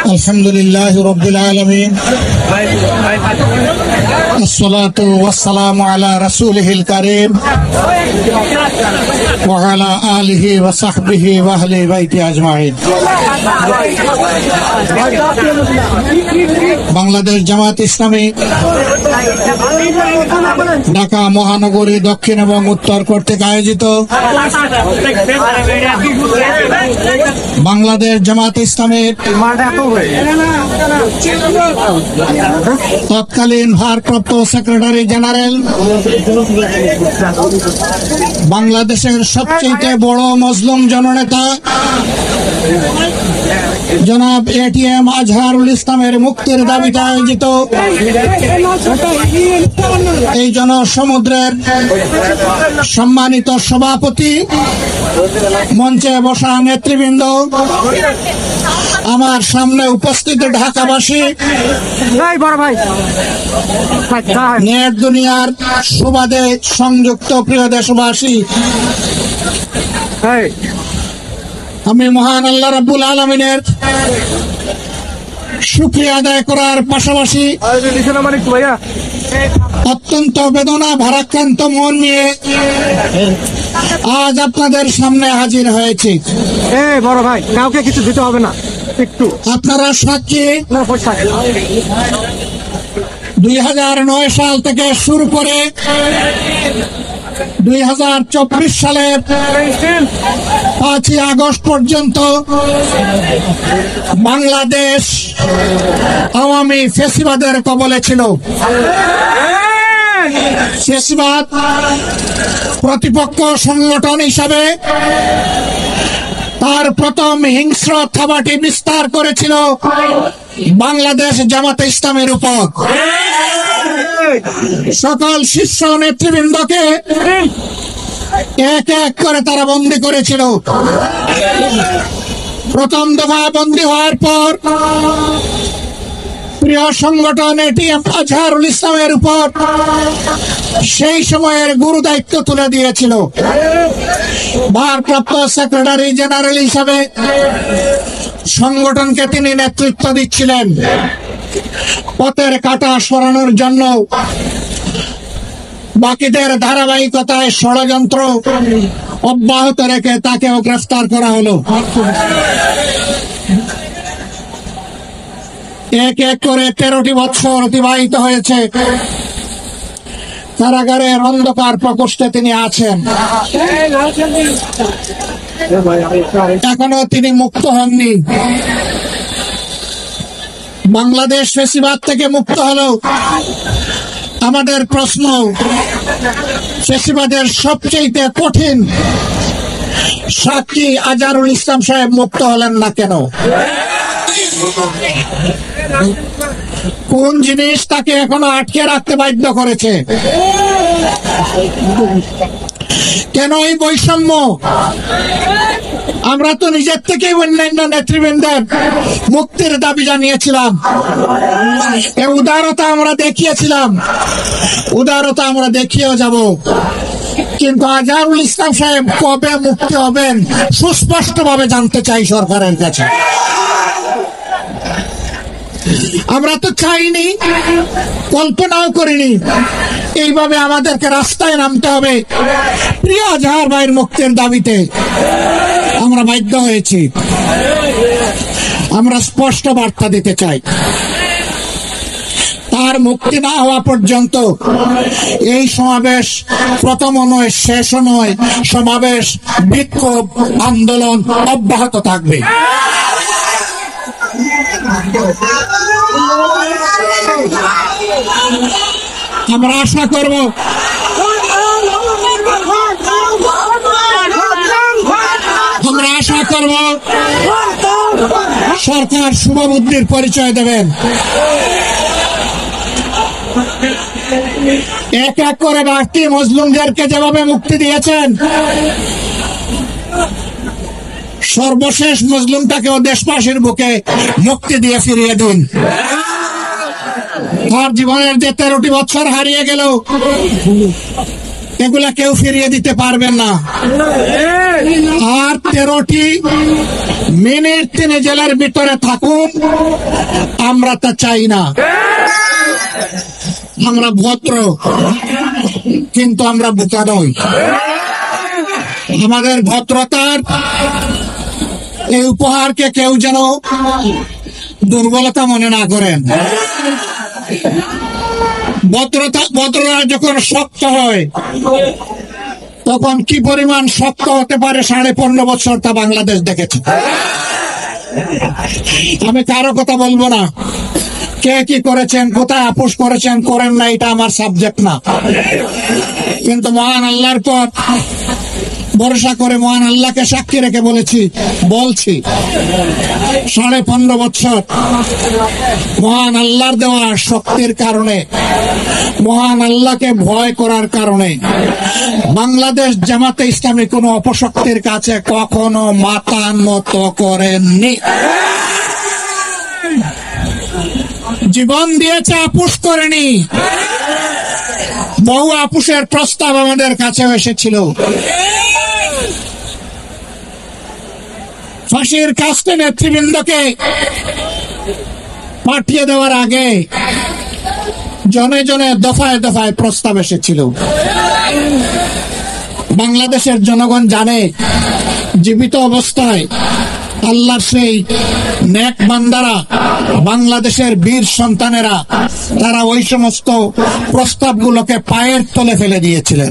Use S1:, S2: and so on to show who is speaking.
S1: আলহামদুলিল্লাহ রাব্বিল আলামিন আসসালাতু ওয়াসসালামু আলা রাসূলিহিল কারীম ওয়া আলা আলিহি ওয়া সাহবিহি ওয়া আহলি বাইতি আজমাইন। বাংলাদেশ জামাত ইসলামী ঢাকা মহানগরী দক্ষিণ এবং উত্তর কর্তৃক আয়োজিত বাংলাদেশ জামাত ইসলামের তৎকালীন ভারপ্রাপ্ত সেক্রেটারি জেনারেল, বাংলাদেশের সবচেয়ে বড় মজলুম জননেতা জনাব এটিএম আজহারুল ইসলামের মুক্তির দাবিতে আয়োজিত এই জনসমুদ্রের সম্মানিত সভাপতি, মঞ্চে বসা নেতৃবৃন্দ, আমার সামনে উপস্থিত ঢাকাবাসী, নেট দুনিয়ার সুবাদে সংযুক্ত প্রিয় দেশবাসী, আমি মহান আল্লাহ রাব্বুল আলামিনের শুকরিয়া আদায় করার পাশাপাশি অত্যন্ত বেদনা ভারাক্রান্ত মন নিয়ে আজ আপনাদের সামনে হাজির হয়েছি।
S2: বড় ভাই, কাউকে কিছু দিতে হবে না, একটু
S1: আপনারা সাক্ষী 2009 সাল থেকে শুরু করে 2024 সালের 5ই আগস্ট পর্যন্ত বাংলাদেশ আওয়ামী ফ্যাসিবাদের কবলে ছিল। ফ্যাসিবাদ প্রতিপক্ষ সংগঠন হিসাবে তার প্রথম হিংস্র থাবাটি বিস্তার করেছিল বাংলাদেশ জামাতে ইসলামের উপর। সকল শীর্ষ নেতৃবৃন্দকে এক এক করে তারা বন্দী করেছিল। প্রথম দফা বন্দী হওয়ার পর প্রিয় সংগঠন এটিএম আজহারুল ইসলামের উপর সেই সময়ের গুরু দায়িত্ব তুলে দিয়েছিল। ভারপ্রাপ্ত সেক্রেটারি জেনারেল হিসাবে সংগঠনকে তিনি নেতৃত্ব দিচ্ছিলেন। পথের কাঁটা সরানোর জন্য বাকিদের ধারাবাহিকতায় ষড়যন্ত্র অব্যাহত রেখে তাকেও গ্রেফতার করা হলো। এক এক করে 13টি বছর অতিবাহিত হয়েছে। কারাগারের অন্ধকার প্রকোষ্ঠে তিনি আছেন। এখনো তিনি মুক্ত হননি। বাংলাদেশ ফ্যাসিবাদ থেকে মুক্ত হলো। আমাদের প্রশ্ন, ফ্যাসিবাদের সবচেয়ে কঠিন সাক্ষী আজহারুল ইসলাম সাহেব মুক্ত হলেন না কেন? কোন জিনিস তাকে এখনো আটকে রাখতে বাধ্য করেছে? কেন এই বৈষম্য? আমরা তো নিজের থেকেই অন্যান্য নেতৃবৃন্দের মুক্তির দাবি জানিয়েছিলাম। এই উদারতা আমরা দেখিয়েছিলাম, উদারতা আমরা দেখিয়েও যাব। কিন্তু আজহারুল ইসলাম সাহেব কবে মুক্তি হবেন সুস্পষ্ট ভাবে জানতে চাই সরকারের কাছে। আমরা তো চাইনি, কল্পনাও করিনি এইভাবে আমাদেরকে রাস্তায় নামতে হবে প্রিয় আজহার ভাইয়ের মুক্তির দাবিতে। আমরা বাধ্য হয়েছি। আমরা স্পষ্ট বার্তা দিতে চাই, তার মুক্তি না হওয়া পর্যন্ত এই সমাবেশ প্রথমও নয়, শেষও নয়। সমাবেশ, বিক্ষোভ, আন্দোলন অব্যাহত থাকবে। আমরা আশা করব সরকার শুভবুদ্ধির পরিচয় দেবেন। এক এক করে বাড়তি মজলুমদেরকে যেভাবে মুক্তি দিয়েছেন, সর্বশেষ মজলুমটাকেও দেশবাসীর বুকে মুক্তি দিয়ে ফিরিয়ে দিন। তার জীবনের যে 13টি বছর হারিয়ে গেল, এগুলা কেউ ফিরিয়ে দিতে পারবেন না। আর 13টি মিনিট তিনি জেলের ভিতরে থাকুন, আমরা তা চাই না। আমরা ভদ্র, কিন্তু আমরা বোকা নই। আমাদের ভদ্রতার এই উপহারকে কেউ যেন দুর্বলতা মনে না করেন। ভদ্রতা যখন শক্ত হয়, তখন কি পরিমাণ শক্ত হতে পারে 15.5 বছর তা বাংলাদেশ দেখেছে। আমি কারো কথা বলবো না, কে কি করেছেন, কোথায় আপোষ করেছেন করেন না, এটা আমার সাবজেক্ট না। কিন্তু মহান আল্লাহর পর ভরসা করে মহান আল্লাহকে সাক্ষী রেখে বলছি 15.5 বছর মহান আল্লাহর দেওয়া শক্তির কারণে, মহান আল্লাহকে ভয় করার কারণে বাংলাদেশ জামাতে ইসলামী কোন অপশক্তির কাছে কখনো মাথা নত করেননি। জীবন দিয়েছে, আপোষ করেনি। বহু আপোষের প্রস্তাব আমাদের কাছে এসেছিল। ফাঁসির কাস্তে নেতৃবৃন্দকে পাঠিয়ে দেওয়ার আগে জনে জনে দফায় দফায় প্রস্তাব এসেছিল। বাংলাদেশের জনগণ জানে, জীবিত অবস্থায় আল্লাহর সেই নেক বান্দারা, বাংলাদেশের বীর সন্তানেরা, তারা ওই সমস্ত প্রস্তাবগুলোকে পায়ের তলে ফেলে দিয়েছিলেন।